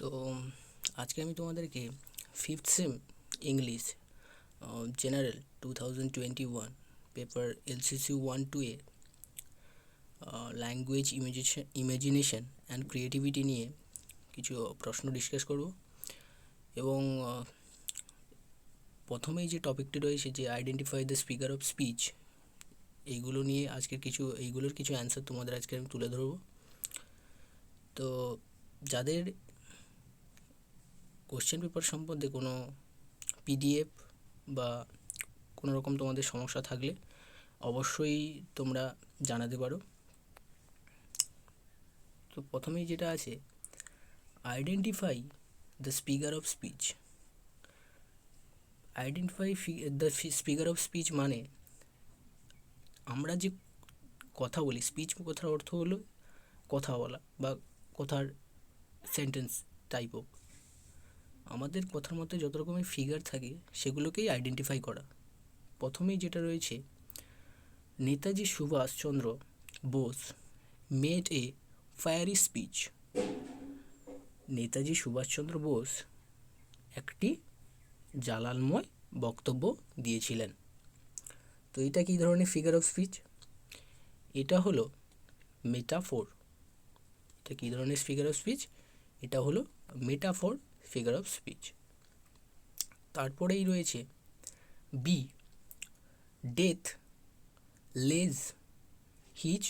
তো আজকে আমি তোমাদেরকে fifth same English general 2021 paper Lcc1 2 A language imagination and creativity নিয়ে কিছু প্রশ্ন ডিসকাস করব। এবং প্রথমেই যে টপিকটি রয়েছে যে identify the speaker of speech, এইগুলোর কিছু অ্যান্সার তোমাদের আজকে আমি তুলে ধরবো। তো যাদের কোশ্চেন পেপার সম্বন্ধে কোনো পিডিএফ বা কোনো রকম তোমাদের সমস্যা থাকলে অবশ্যই তোমরা জানাতে পারো। তো প্রথমেই যেটা আছে, identify the speaker of speech. Identify the speaker of speech মানে আমরা যে কথা বলি, স্পিচ কথার অর্থ হলো কথা বলা বা কথার সেন্টেন্স টাইপ অফ। আমাদের কথার মধ্যে যত রকমের ফিগার থাকে সেগুলোকেই আইডেন্টিফাই করা। প্রথমেই যেটা রয়েছে, Netaji Subhash Chandra Bose made a fiery speech. Netaji Subhash Chandra Bose একটি জালালময় বক্তব্য দিয়েছিলেন। তো এটা কী ধরনের ফিগার অফ স্পিচ? এটা হলো মেটাফোর। এটা কী ধরনের ফিগার অফ স্পিচ? এটা হলো মেটাফোর ফিগার অফ স্পিচ। তারপরেই রয়েছে B, death lays his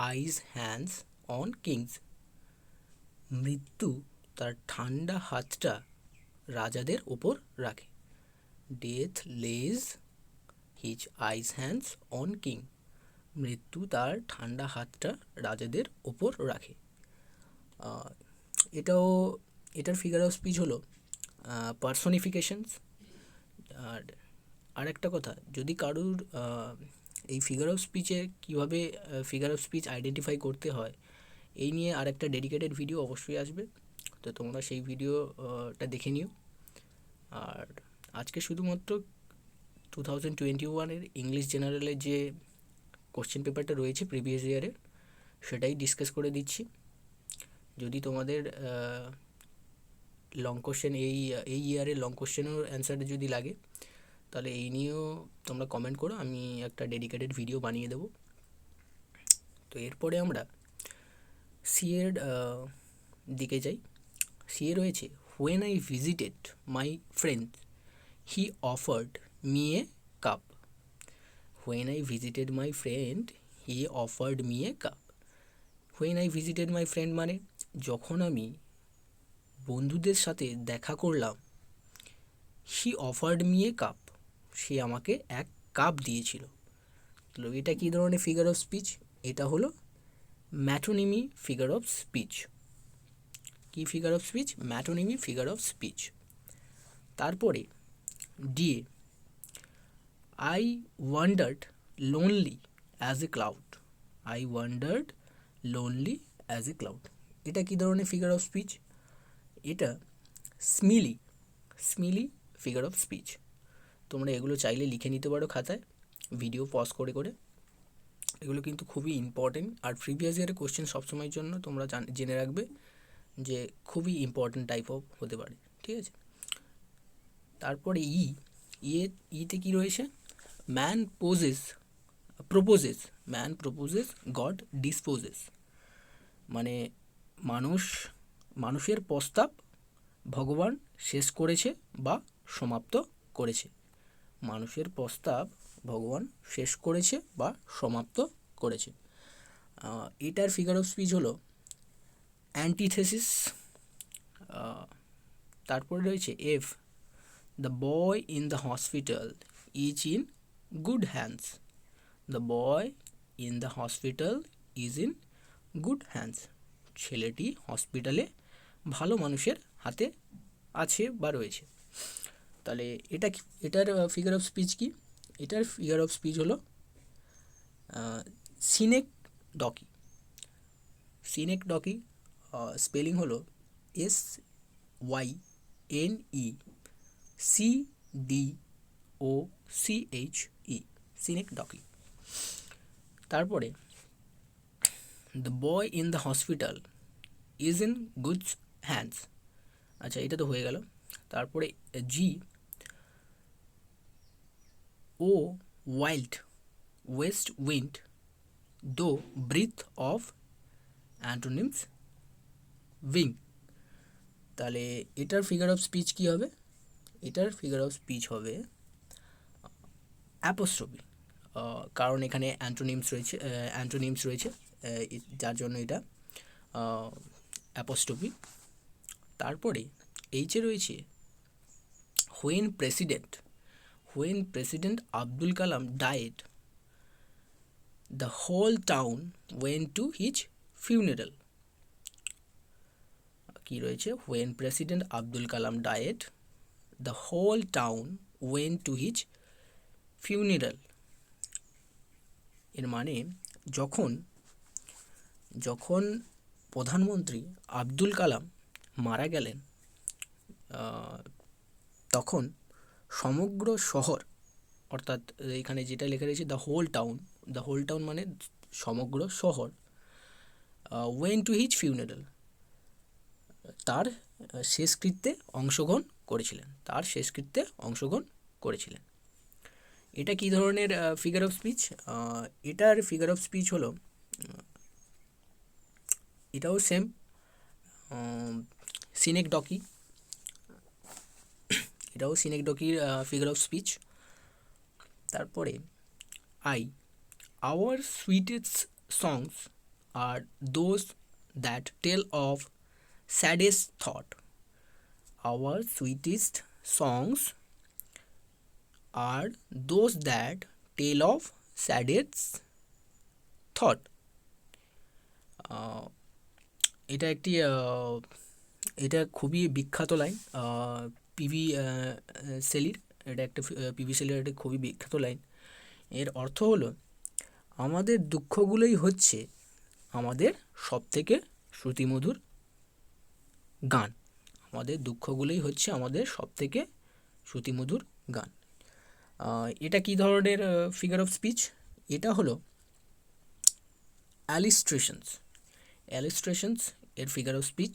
icy hands on kings. মৃত্যু তার ঠান্ডা হাতটা রাজাদের ওপর রাখে। Death lays his icy hands on king. মৃত্যু তার ঠান্ডা হাতটা রাজাদের ওপর রাখে। এটার ফিগার অফ স্পিচ হলো পার্সনিফিকেশনস। আর একটা কথা, যদি কারুর এই ফিগার অফ স্পিচে কীভাবে ফিগার অফ স্পিচ আইডেন্টিফাই করতে হয় এই নিয়ে আরেকটা ডেডিকেটেড ভিডিও অবশ্যই আসবে, তো তোমরা সেই ভিডিওটা দেখে নিও। আর আজকে শুধুমাত্র 2021 ইংলিশ জেনারেলের যে কোশ্চেন পেপারটা রয়েছে প্রিভিয়াস ইয়ারের, সেটাই ডিসকাস করে দিচ্ছি। যদি তোমাদের লং কোশ্চেন এই ইয়ারের লং কোশ্চেনের অ্যান্সার যদি লাগে তাহলে এই নিয়েও তোমরা কমেন্ট করো, আমি একটা ডেডিকেটেড ভিডিও বানিয়ে দেবো। তো এরপরে আমরা সি এর দিকে যাই। সি এ রয়েছে, when I visited my friend he offered me a cup. When I visited my friend he offered me a cup. When I visited my friend মানে যখন আমি বন্ধুদের সাথে দেখা করলাম, he offered me a cup, সে আমাকে এক কাপ দিয়েছিল। তো এটা কী ধরনের ফিগার অফ স্পিচ? এটা হলো ম্যাটোনিমি ফিগার অফ স্পিচ। কি figure of speech? Metonymy figure of speech. তারপরে D, I wandered lonely as a cloud. I wandered lonely as a cloud. এটা কী ধরনের ফিগার অফ স্পিচ? এটা স্মিলি ফিগার অফ স্পিচ। তোমরা এগুলো চাইলে লিখে নিতে পারো খাতায়, ভিডিও পজ করে করে। এগুলো কিন্তু খুবই ইম্পর্টেন্ট, আর প্রিভিয়াস ইয়ারের কোশ্চেন সবসময়ের জন্য তোমরা জেনে রাখবে যে খুবই ইম্পর্টেন্ট টাইপ অফ হতে পারে, ঠিক আছে? তারপরে ইতে কি রয়েছে? Man proposes god disposes. মানে মানুষের প্রস্তাব ভগবান শেষ করেছে বা সমাপ্ত করেছে। মানুষের প্রস্তাব ভগবান শেষ করেছে বা সমাপ্ত করেছে। এটার ফিগার অফ স্পিচ হলো অ্যান্টিথেসিস। তারপরে রয়েছে F, the boy in the hospital is in good hands. The boy in the hospital is in good hands. ছেলেটি হসপিটালে ভালো মানুষের হাতে আছে বা রয়েছে। তাহলে এটার ফিগার অফ স্পিচ কি? এটার ফিগার অফ স্পিচ হলো সিনেকডকি। সিনেকডকি স্পেলিং হলো SYNECDOCHE, সিনেকডকি। তারপরে the boy in the hospital is in good hands. আচ্ছা, এটা তো হয়ে গেল। তারপরে জি, ও ওয়াইল্ড ওয়েস্ট উইন্ড দো ব্রিথ অফ অ্যান্টোনিমস উইং। তাহলে এটার ফিগার অফ স্পিচ কি হবে? এটার ফিগার অফ স্পিচ হবে অ্যাপোস্ট্রফি, কারণ এখানে অ্যান্টোনিমস রয়েছে, যার জন্য এটা অ্যাপোস্ট্রফি। তারপরে এইচে রয়েছে when president Abdul Kalam died the whole town went to his funeral. কি রয়েছে? When president Abdul Kalam died the whole town went to his funeral. এর মানে যখন যখন প্রধানমন্ত্রী আব্দুল কালাম মারা গেলেন, তখন সমগ্র শহর, অর্থাৎ এখানে যেটা লেখা রয়েছে দ্য হোল টাউন মানে সমগ্র শহর, ওয়েন টু হিজ ফিউনারাল, তার শেষকৃত্যে অংশগ্রহণ করেছিলেন। এটা কি ধরনের ফিগার অফ স্পিচ? এটার ফিগার অফ স্পিচ হলো, এটাও সেম সিনেকডকি, এটাও সিনেকডকির ফিগার অফ স্পিচ। তারপরে our sweetest songs are those that tell of saddest thought. Our sweetest songs are those that tell of saddest thought. এটা খুবই বিখ্যাত line PV শেলির। এটা একটা পিভি শেলির একটা খুবই বিখ্যাত লাইন। এর অর্থ হলো, আমাদের দুঃখগুলোই হচ্ছে আমাদের সবথেকে শ্রুতিমধুর গান। এটা কি ধরনের ফিগার অফ স্পিচ? এটা হলো অ্যালিস্ট্রেশনস এর ফিগার অফ স্পিচ।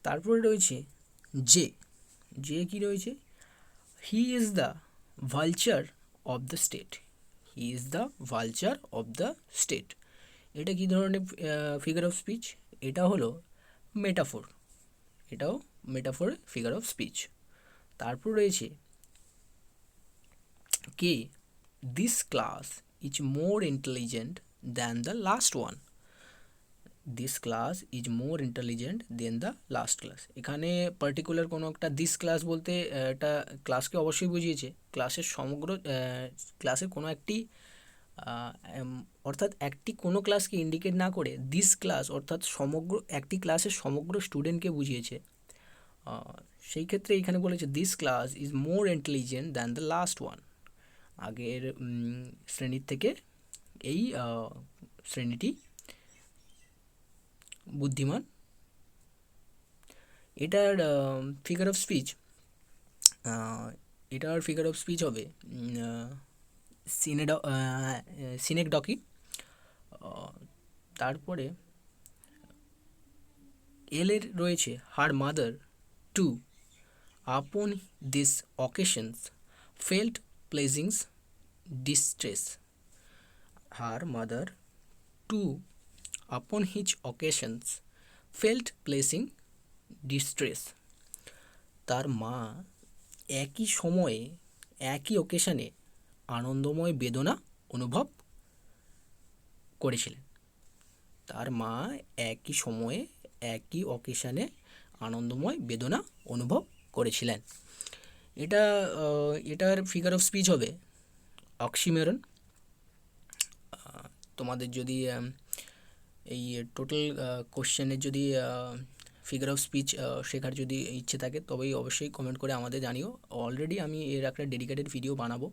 তারপরে রয়েছে যে কি রয়েছে? He is the vulture of the state. এটা কি ধরনের ফিগার অফ স্পিচ? এটা হলো মেটাফোর ফিগার অফ স্পিচ। তারপর রয়েছে K, this class is more intelligent than the last one. এখানে পার্টিকুলার কোনো একটা দিস ক্লাস বলতে এটা ক্লাসকে অবশ্যই বুঝিয়েছে। ক্লাসের কোনো একটি অর্থাৎ কোনো ক্লাসকে ইন্ডিকেট না করে দিস ক্লাস অর্থাৎ একটি ক্লাসের সমগ্র স্টুডেন্টকে বুঝিয়েছে। সেই ক্ষেত্রে এখানে বলেছে this class is more intelligent than the last one. আগের শ্রেণীর থেকে এই শ্রেণীটি বুদ্ধিমান। এটার ফিগার অফ স্পিচ হবে সিনেকডকি। তারপরে এলের রয়েছে her mother too upon this occasions felt pleasings distress. Her mother too upon his occasions felt pleasing distress. তার মা একই সময়ে একই অকেশনে আনন্দময় বেদনা অনুভব করেছিলেন। এটার ফিগার অফ স্পিচ হবে অক্সিমেরন। তোমাদের যদি এই টোটাল কোশ্চেনের যদি ফিগার অফ স্পিচ শেখার যদি ইচ্ছে থাকে, তবেই অবশ্যই কমেন্ট করে আমাদের জানিও। অলরেডি আমি এর একটা ডেডিকেটেড ভিডিও বানাবো,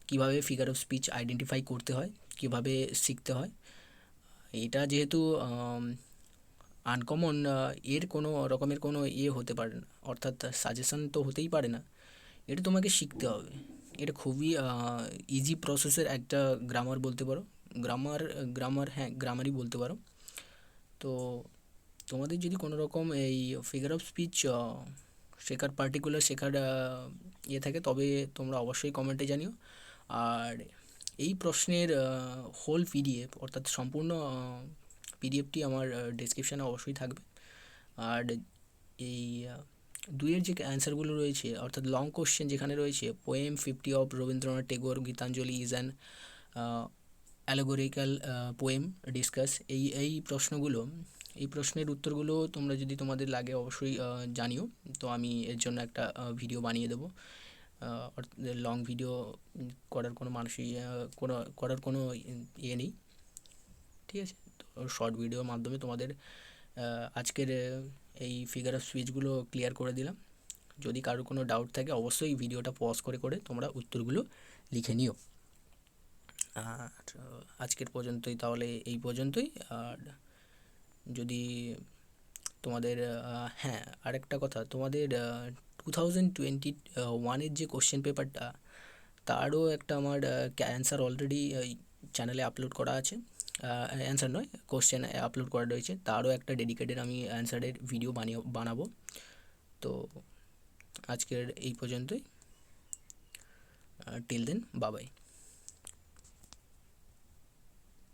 কিভাবে ফিগার অফ স্পিচ আইডেন্টিফাই করতে হয়, কিভাবে শিখতে হয়। এটা যেহেতু আনকমন, এর কোনো রকমের কোনো হতে পারে না, অর্থাৎ সাজেশন তো হতেই পারে না। এটা তোমাকে শিখতে হবে। এটা খুবই ইজি প্রসেসের একটা গ্রামার বলতে পারো, গ্রামারই বলতে পারো। তো তোমাদের যদি কোনো রকম এই ফিগার অফ স্পিচ শেখার ইয়ে থাকে, তবে তোমরা অবশ্যই কমেন্টে জানিও। আর এই প্রশ্নের হোল পিডিএফ, অর্থাৎ সম্পূর্ণ পিডিএফটি আমার ডেসক্রিপশানে অবশ্যই থাকবে। আর এই দুইয়ের যে অ্যান্সারগুলো রয়েছে, অর্থাৎ লং কোশ্চেন যেখানে রয়েছে, poem 50 of Rabindranath Tagore Gitanjali is an allegorical poem discuss, এই প্রশ্নগুলো, এই প্রশ্নের উত্তরগুলো তোমরা যদি তোমাদের লাগে অবশ্যই জানিও। তো আমি এর জন্য একটা ভিডিও বানিয়ে দেবো। লং ভিডিও করার কোনো করার কোনো ইয়ে নেই, ঠিক আছে? তো শর্ট ভিডিওর মাধ্যমে তোমাদের আজকের এই ফিগার অফ স্পিচগুলো ক্লিয়ার করে দিলাম। যদি কারোর কোনো ডাউট থাকে অবশ্যই ভিডিওটা পজ করে করে তোমরা উত্তরগুলো লিখে নিও। আর আজকের পর্যন্তই, তাহলে এই পর্যন্তই। আর যদি তোমাদের হ্যাঁ, আরেকটা কথা, তোমাদের 2021-এর যে কোশ্চেন পেপারটা, তারও একটা আমার অ্যান্সার অলরেডি ওই চ্যানেলে আপলোড করা আছে। অ্যান্সার নয়, কোশ্চেন আপলোড করা রয়েছে, তারও একটা ডেডিকেটেড আমি অ্যান্সারের ভিডিও বানাবো। তো আজকের এই পর্যন্তই। Till then, bye by.